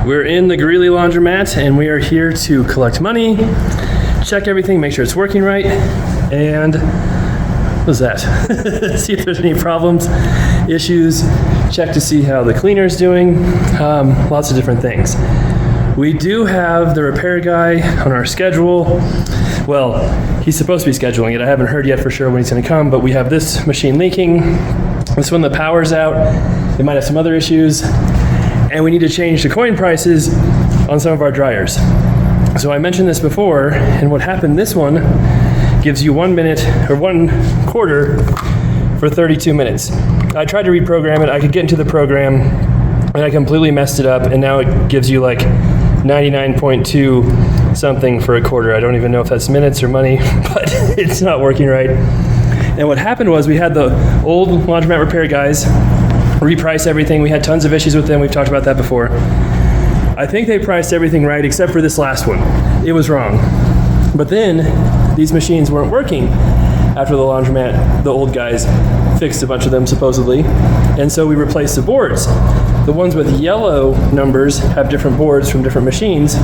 We're in the Greeley Laundromat, and we are here to collect money, check everything, make sure it's working right, and what was that? See if there's any problems, issues, check to see how the cleaner's doing, lots of different things. We do have the repair guy on our schedule. Well, he's supposed to be scheduling it. I haven't heard yet for sure when he's going to come, but we have this machine leaking. This one, the power's out. It might have some other issues. And we need to change the coin prices on some of our dryers. So I mentioned this before, and what happened, this one gives you 1 minute or 1 quarter for 32 minutes. I tried to reprogram it. I could get into the program, and I completely messed it up, and now it gives you like 99.2 something for a quarter. I don't even know if that's minutes or money, but it's not working right. And what happened was we had the old laundromat repair guys reprice everything. We had tons of issues with them. We've talked about that before. I think they priced everything right except for this last one. It was wrong. But then these machines weren't working after the laundromat, the old guys fixed a bunch of them supposedly. And so we replaced the boards. The ones with yellow numbers have different boards from different machines.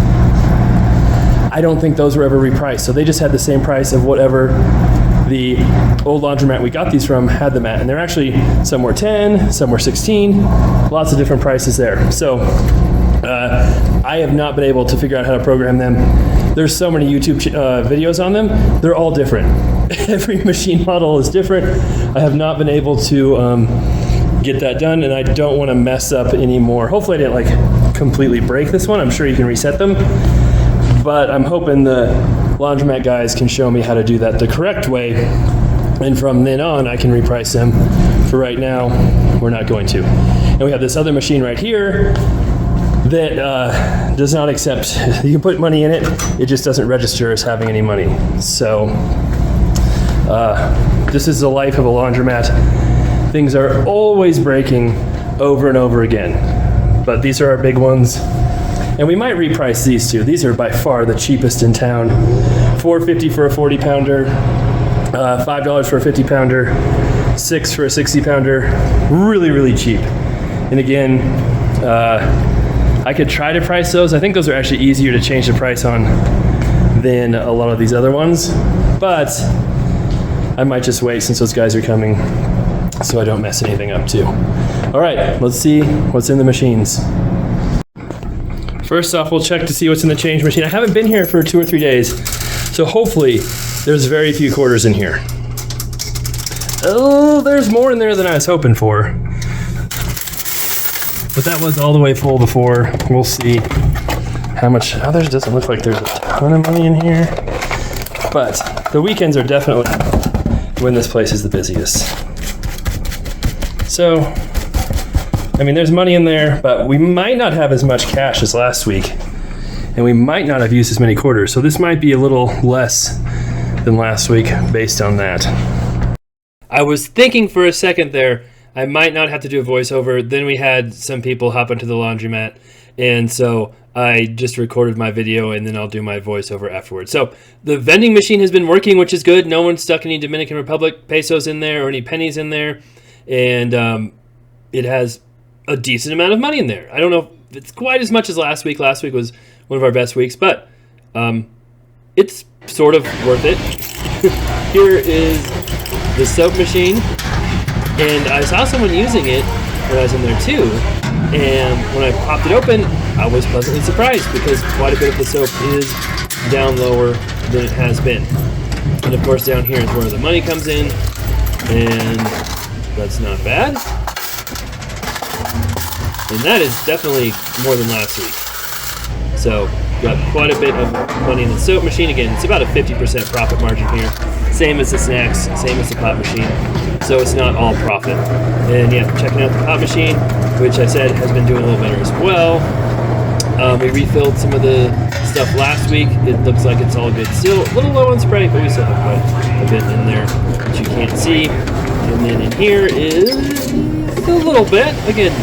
I don't think those were ever repriced. So they just had the same price of whatever the old laundromat we got these from had them at. And they're actually, some were 10, some were 16, lots of different prices there. So I have not been able to figure out how to program them. There's so many YouTube videos on them. They're all different. Every machine model is different. I have not been able to get that done, and I don't want to mess up anymore. Hopefully I didn't like completely break this one. I'm sure you can reset them, but I'm hoping the laundromat guys can show me how to do that the correct way, and from then on I can reprice them. For right now, we're not going to. And we have this other machine right here that does not accept, you can put money in it, it just doesn't register as having any money. So this is the life of a laundromat. Things are always breaking over and over again. But these are our big ones. And we might reprice these two. These are by far the cheapest in town. $4.50 for a 40 pounder, $5 for a 50 pounder, $6 for a 60 pounder. Really, really cheap. And again, I could try to price those. I think those are actually easier to change the price on than a lot of these other ones. But I might just wait since those guys are coming so I don't mess anything up too. All right, let's see what's in the machines. First off, we'll check to see what's in the change machine. I haven't been here for 2 or 3 days, so hopefully there's very few quarters in here. Oh, there's more in there than I was hoping for. But that was all the way full before. We'll see how much. Oh, there doesn't look like there's a ton of money in here. But the weekends are definitely when this place is the busiest. So, I mean, there's money in there, but we might not have as much cash as last week. And we might not have used as many quarters. So this might be a little less than last week based on that. I was thinking for a second there, I might not have to do a voiceover. Then we had some people hop into the laundromat, and so I just recorded my video, and then I'll do my voiceover afterwards. So the vending machine has been working, which is good. No one stuck any Dominican Republic pesos in there or any pennies in there, and it has a decent amount of money in there. I don't know if it's quite as much as last week. Last week was one of our best weeks, but it's sort of worth it. Here is the soap machine. And I saw someone using it when I was in there too, and when I popped it open, I was pleasantly surprised because quite a bit of the soap is down lower than it has been. And of course down here is where the money comes in, and that's not bad. And that is definitely more than last week. So got quite a bit of money in the soap machine. Again, it's about a 50% profit margin here. Same as the snacks, same as the pot machine. So it's not all profit. And yeah, checking out the pot machine, which I said has been doing a little better as well. We refilled some of the stuff last week. It looks like it's all good. Still a little low on spray, but we still have quite a bit in there that you can't see. And then in here is a little bit. Again,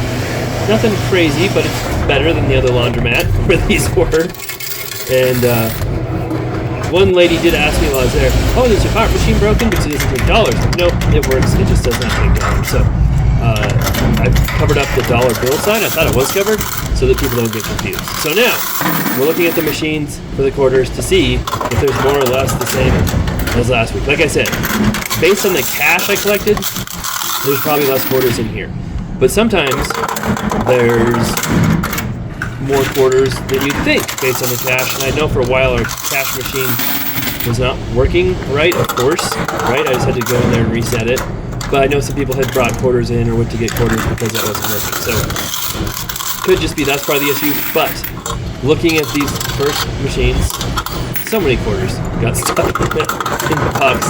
nothing crazy, but it's better than the other laundromat where these were. And one lady did ask me while I was there, oh, is your pot machine broken because it doesn't take dollars? No, it works. It just does not take dollars. So I've covered up the dollar bill sign. I thought it was covered so that people don't get confused. So now we're looking at the machines for the quarters to see if there's more or less the same as last week. Like I said, based on the cash I collected, there's probably less quarters in here. But sometimes there's more quarters than you'd think based on the cash. And I know for a while our cash machine was not working right, of course, right? I just had to go in there and reset it. But I know some people had brought quarters in or went to get quarters because that wasn't working. So could just be that's part of the issue. But looking at these first machines, so many quarters got stuck in the box.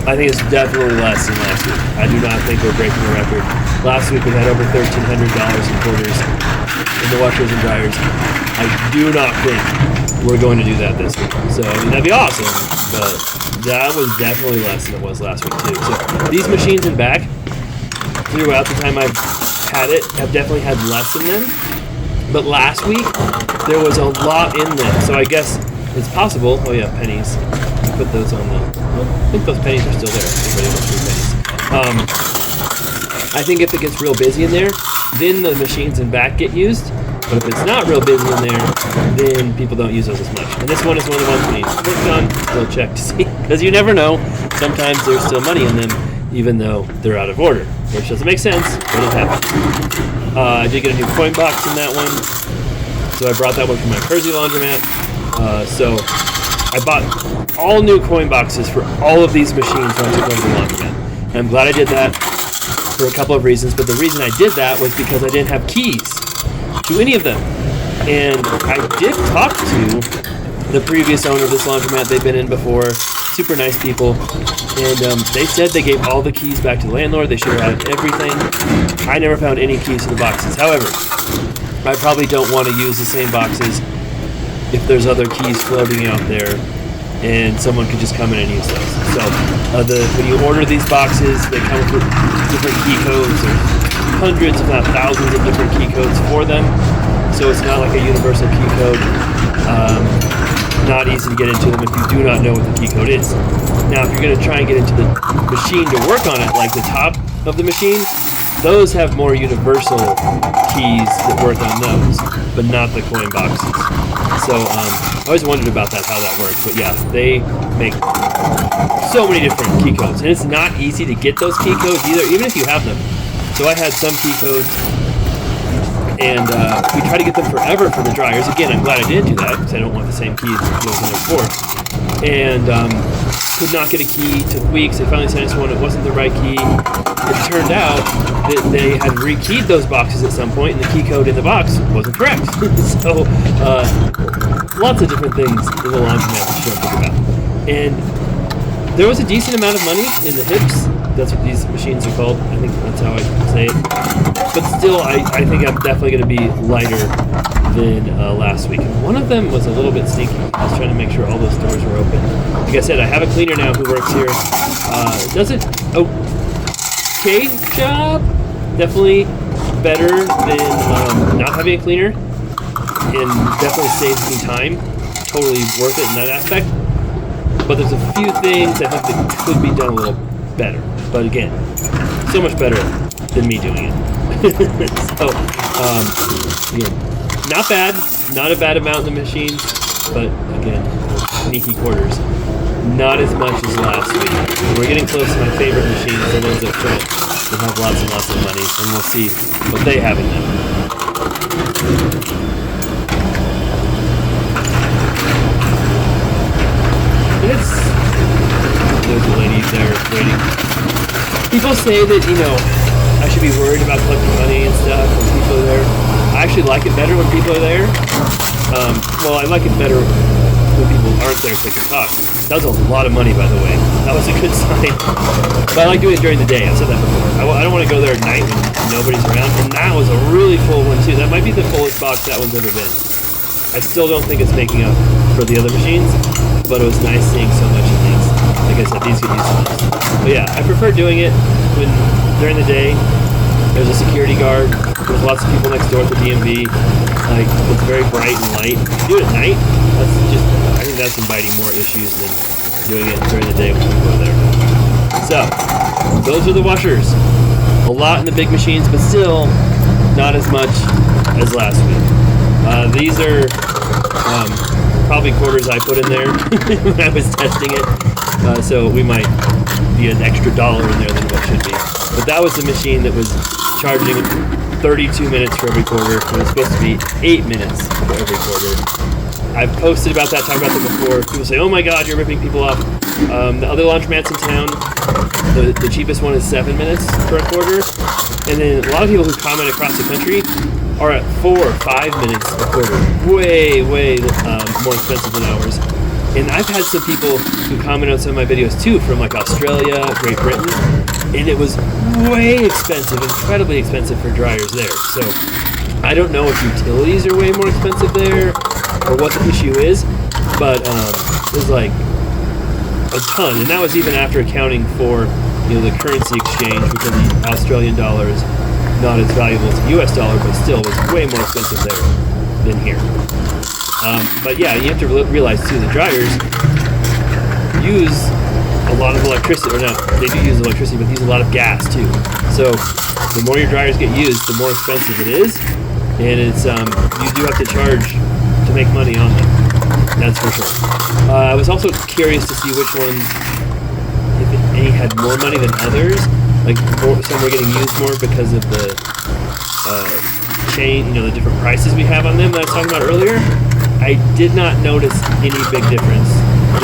I think it's definitely less than last week. I do not think we're breaking the record. Last week we had over $1,300 in quarters in the washers and dryers. I do not think we're going to do that this week. So, I mean, that'd be awesome, but that was definitely less than it was last week too. So these machines in back, throughout the time I've had it, have definitely had less in them. But last week, there was a lot in them. So I guess it's possible. Oh yeah, pennies. Put those on the. Well, I think those pennies are still there. Everybody wants 3 pennies. I think if it gets real busy in there, then the machines in back get used. But if it's not real busy in there, then people don't use those as much. And this one is one of the ones we need to work on. Still check to see, because you never know. Sometimes there's still money in them, even though they're out of order, which doesn't make sense, but it happens. I did get a new coin box in that one, so I brought that one from my Kersey laundromat. So I bought all new coin boxes for all of these machines when I took over the laundromat. And I'm glad I did that for a couple of reasons, but the reason I did that was because I didn't have keys to any of them. And I did talk to the previous owner of this laundromat. They've been in before, super nice people, and they said they gave all the keys back to the landlord. They should have had everything. I never found any keys to the boxes. However, I probably don't want to use the same boxes if there's other keys floating out there and someone could just come in and use those. So when you order these boxes, they come with different key codes. There's hundreds, if not thousands, of different key codes for them. So it's not like a universal key code. Not easy to get into them if you do not know what the key code is. Now, if you're going to try and get into the machine to work on it, like the top of the machine, those have more universal keys that work on those, but not the coin boxes. So I always wondered about that, how that works. But yeah, they make so many different key codes, and it's not easy to get those key codes either, even if you have them. So I had some key codes, and we try to get them forever for the dryers. Again, I'm glad I didn't do that because I don't want the same keys that was in there before. And could not get a key. Took weeks. They finally sent us one. It wasn't the right key. It turned out that they had rekeyed those boxes at some point, and the key code in the box wasn't correct. So lots of different things in the laundromat that you don't think about. And there was a decent amount of money in the hips. That's what these machines are called. I think that's how I say it. But still, I think I'm definitely going to be lighter than last week. And one of them was a little bit sneaky. I was trying to make sure all those doors were open. Like I said, I have a cleaner now who works here. Does it okay job. Definitely better than not having a cleaner. And definitely saves me time. Totally worth it in that aspect. But there's a few things I think that could be done a little better. But again, so much better than me doing it. So, again, not bad. Not a bad amount in the machines. But again, sneaky quarters. Not as much as last week. We're getting close to my favorite machines, the ones up front that have lots and lots of money. And we'll see what they have in them. There's a lady there waiting. People say that, I should be worried about collecting money and stuff when people are there. I actually like it better when people are there. Well, I like it better when people aren't there so they can talk. That was a lot of money, by the way. That was a good sign. But I like doing it during the day. I've said that before. I don't want to go there at night when nobody's around. And that was a really full one, too. That might be the fullest box that one's ever been. I still don't think it's making up for the other machines, but it was nice seeing so much of these. Like I said, these could use most. But yeah, I prefer doing it when during the day. There's a security guard. There's lots of people next door at the DMV. Like, it's very bright and light. Do it at night. I think that's inviting more issues than doing it during the day when people are there. So, those are the washers. A lot in the big machines, but still not as much as last week. These are probably quarters I put in there when I was testing it. So we might be an extra $1 in there than what should be. But that was the machine that was charging 32 minutes for every quarter. It was supposed to be 8 minutes for every quarter. I've posted about that, talked about that before. People say, oh my god, you're ripping people off. The other laundromats in town, the cheapest one is 7 minutes for a quarter. And then a lot of people who comment across the country are at 4 or 5 minutes a quarter. Way more expensive than ours. And I've had some people who comment on some of my videos too, from like Australia, Great Britain, and it was way expensive, incredibly expensive for dryers there. So I don't know if utilities are way more expensive there or what the issue is, but it was like a ton, and that was even after accounting for the currency exchange, because the Australian dollar is not as valuable as the US dollar, but still was way more expensive there than here. But yeah, you have to realize too, the dryers use a lot of electricity, or not, they do use electricity, but they use a lot of gas too. So the more your dryers get used, the more expensive it is, and it's you do have to charge to make money on them. That's for sure. I was also curious to see which ones, if any had more money than others. Like some were getting used more because of the chain, the different prices we have on them that I was talking about earlier. I did not notice any big difference.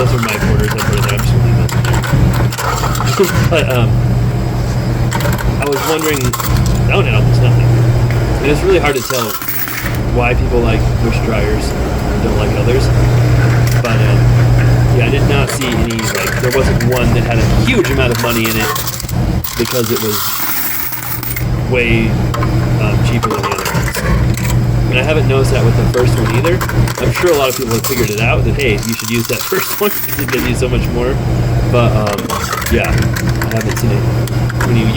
Those are my quarters. I put it there. I'm just leaving those in there. But I was wondering. Oh no, there's nothing. And it's really hard to tell why people like which dryers and don't like others. But yeah, I did not see any, there wasn't one that had a huge amount of money in it because it was way cheaper than the other ones. And I haven't noticed that with the first one either. I'm sure a lot of people have figured it out that, hey, you should use that first one because it gives you so much more. But yeah, I haven't seen it. When you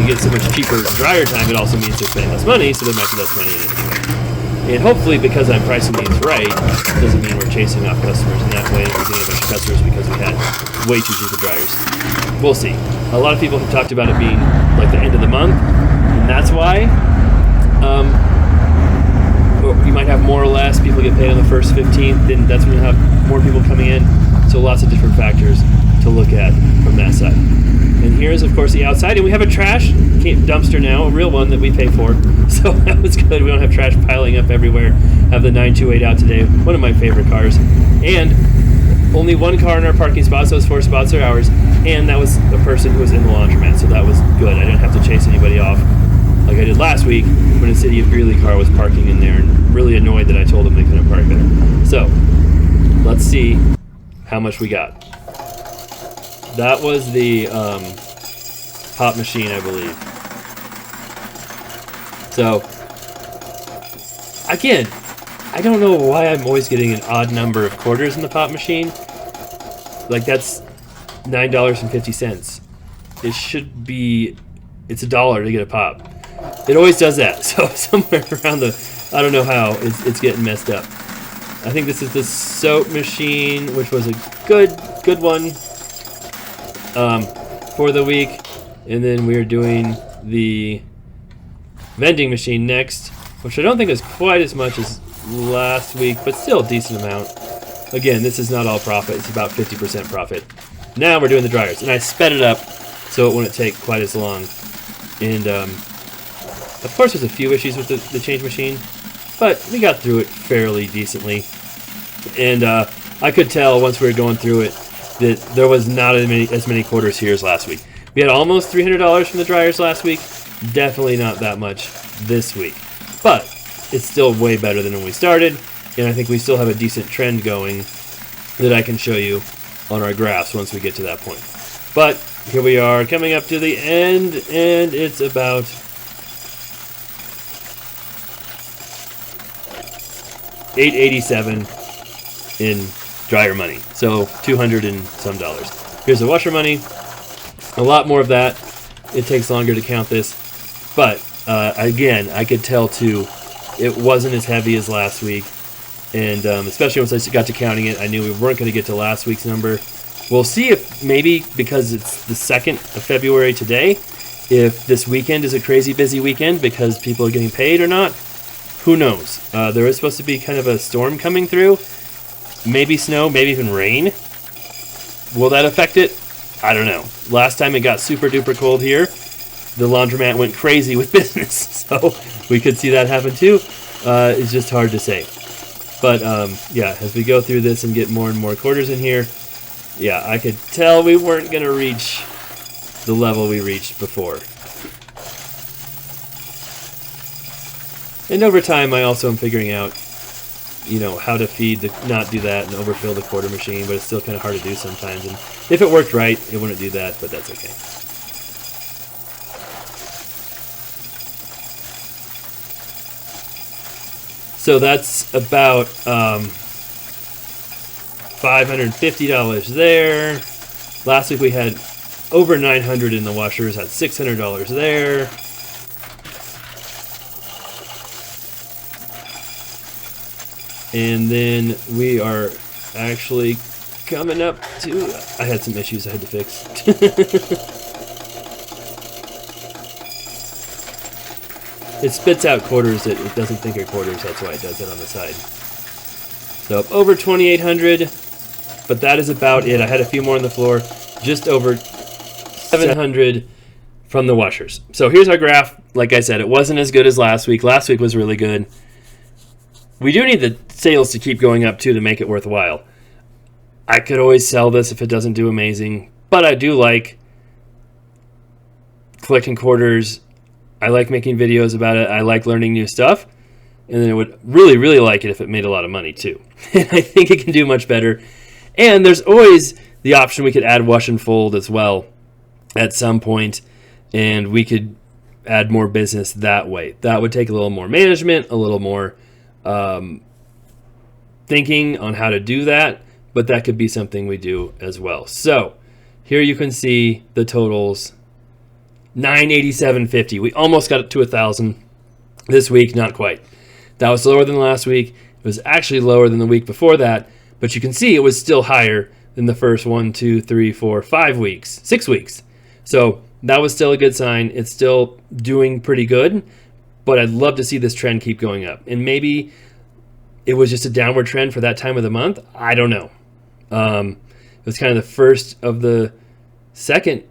get so much cheaper dryer time, it also means they're spending less money, so there might be less money in it anyway. And hopefully, because I'm pricing these right, doesn't mean we're chasing off customers in that way and we're getting a bunch of customers because we had way too cheap dryers. We'll see. A lot of people have talked about it being like the end of the month, and that's why you might have more or less people get paid on the first 15th, then that's when you'll have more people coming in. So lots of different factors to look at from that side. And here's, of course, the outside. And we have a trash dumpster now, a real one that we pay for. So that was good. We don't have trash piling up everywhere. Have the 928 out today, one of my favorite cars. And only one car in our parking spots. Those 4 spots are ours. And that was a person who was in the laundromat. So that was good. I didn't have to chase anybody off like I did last week when a City of Greeley car was parking in there and really annoyed that I told them they couldn't park there. So let's see how much we got. That was the pop machine, I believe. So, again, I don't know why I'm always getting an odd number of quarters in the pop machine. Like, that's $9.50. It should be, it's $1 to get a pop. It always does that. So somewhere around I don't know how, it's getting messed up. I think this is the soap machine, which was a good one for the week. And then we're doing the vending machine next, which I don't think is quite as much as last week, but still a decent amount. Again, this is not all profit. It's about 50% profit. Now we're doing the dryers, and I sped it up so it wouldn't take quite as long. And of course there's a few issues with the change machine, but we got through it fairly decently. And I could tell once we were going through it that there was not as many quarters here as last week. We had almost $300 from the dryers last week. Definitely not that much this week. But it's still way better than when we started, and I think we still have a decent trend going that I can show you on our graphs once we get to that point. But here we are coming up to the end, and it's about $887 in dryer money. So $200 and some dollars. Here's the washer money. A lot more of that. It takes longer to count this. But again, I could tell too, it wasn't as heavy as last week. And especially once I got to counting it, I knew we weren't going to get to last week's number. we'll see if maybe, because it's the 2nd of February today, if this weekend is a crazy busy weekend because people are getting paid or not. Who knows? There is supposed to be kind of a storm coming through. Maybe snow, maybe even rain. Will that affect it? I don't know. Last time it got super duper cold here, the laundromat went crazy with business. So we could see that happen too. It's just hard to say. But yeah, as we go through this and get more and more quarters in here, yeah, I could tell we weren't going to reach the level we reached before. And over time, I also am figuring out, how to feed not do that and overfill the quarter machine, but it's still kind of hard to do sometimes. And if it worked right, it wouldn't do that, but that's okay. So that's about $550 there. Last week we had over $900 in the washers, had $600 there. And then we are actually coming up to... I had some issues I had to fix. It spits out quarters that it doesn't think are quarters. That's why it does it on the side. So over 2,800, but that is about it. I had a few more on the floor. Just over 700 from the washers. So here's our graph. Like I said, it wasn't as good as last week. Last week was really good. We do need the sales to keep going up too to make it worthwhile. I could always sell this if it doesn't do amazing, but I do like collecting quarters. I like making videos about it. I like learning new stuff. And then I would really, really like it if it made a lot of money too. And I think it can do much better. And there's always the option we could add wash and fold as well at some point, and we could add more business that way. That would take a little more management, a little more thinking on how to do that, but that could be something we do as well. So here you can see the totals. $987.50. We almost got it to 1,000 this week, not quite. That was lower than last week. It was actually lower than the week before that, but you can see it was still higher than the first 1, 2, 3, 4, 5 weeks, 6 weeks. So that was still a good sign. It's still doing pretty good, but I'd love to see this trend keep going up. And maybe it was just a downward trend for that time of the month. I don't know. It was kind of the first of the second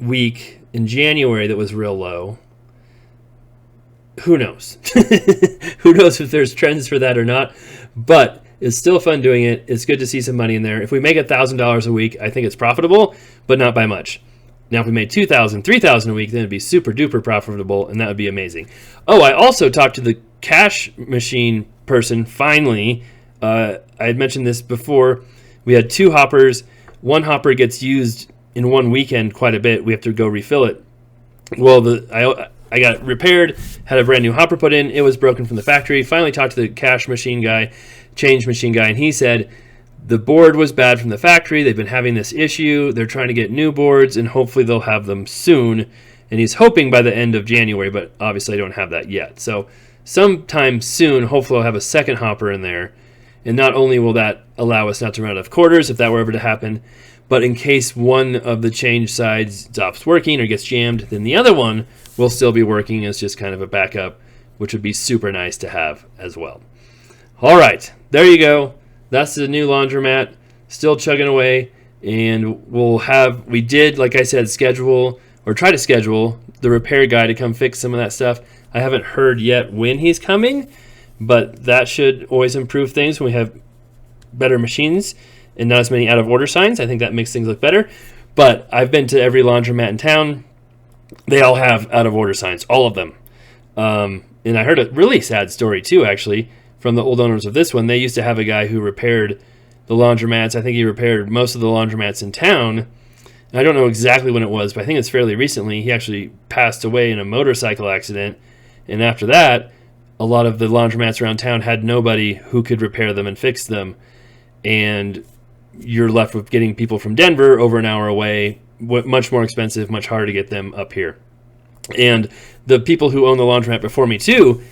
week in January that was real low. Who knows? Who knows if there's trends for that or not? But it's still fun doing it. It's good to see some money in there. If we make $1,000 a week, I think it's profitable, but not by much. Now, if we made $2,000, $3,000 a week, then it'd be super duper profitable, and that would be amazing. Oh, I also talked to the cash machine person. Finally, I had mentioned this before. We had 2 hoppers. One hopper gets used in one weekend quite a bit. We have to go refill it. Well, I got it repaired, had a brand new hopper put in. It was broken from the factory. Finally talked to the cash machine guy, change machine guy, and he said the board was bad from the factory. They've been having this issue. They're trying to get new boards, and hopefully they'll have them soon. And he's hoping by the end of January, but obviously I don't have that yet. So sometime soon, hopefully I'll have a second hopper in there. And not only will that allow us not to run out of quarters if that were ever to happen, but in case one of the change sides stops working or gets jammed, then the other one will still be working as just kind of a backup, which would be super nice to have as well. All right, there you go. That's the new laundromat, still chugging away. And we did, like I said, try to schedule the repair guy to come fix some of that stuff. I haven't heard yet when he's coming, but that should always improve things when we have better machines and not as many out of order signs. I think that makes things look better. But I've been to every laundromat in town. They all have out of order signs, all of them. And I heard a really sad story too, actually, from the old owners of this one. They used to have a guy who repaired the laundromats. I think he repaired most of the laundromats in town. And I don't know exactly when it was, but I think it's fairly recently. He actually passed away in a motorcycle accident. And after that, a lot of the laundromats around town had nobody who could repair them and fix them. And you're left with getting people from Denver over an hour away, much more expensive, much harder to get them up here. And the people who owned the laundromat before me too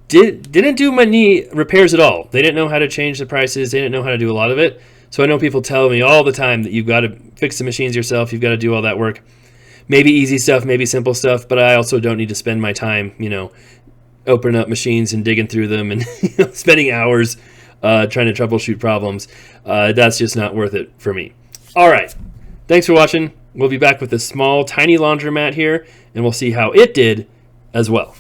didn't do many repairs at all. They didn't know how to change the prices. They didn't know how to do a lot of it. So I know people tell me all the time that you've got to fix the machines yourself. You've got to do all that work. Maybe easy stuff, maybe simple stuff, but I also don't need to spend my time, opening up machines and digging through them and spending hours trying to troubleshoot problems. That's just not worth it for me. All right. Thanks for watching. We'll be back with a small, tiny laundromat here, and we'll see how it did as well.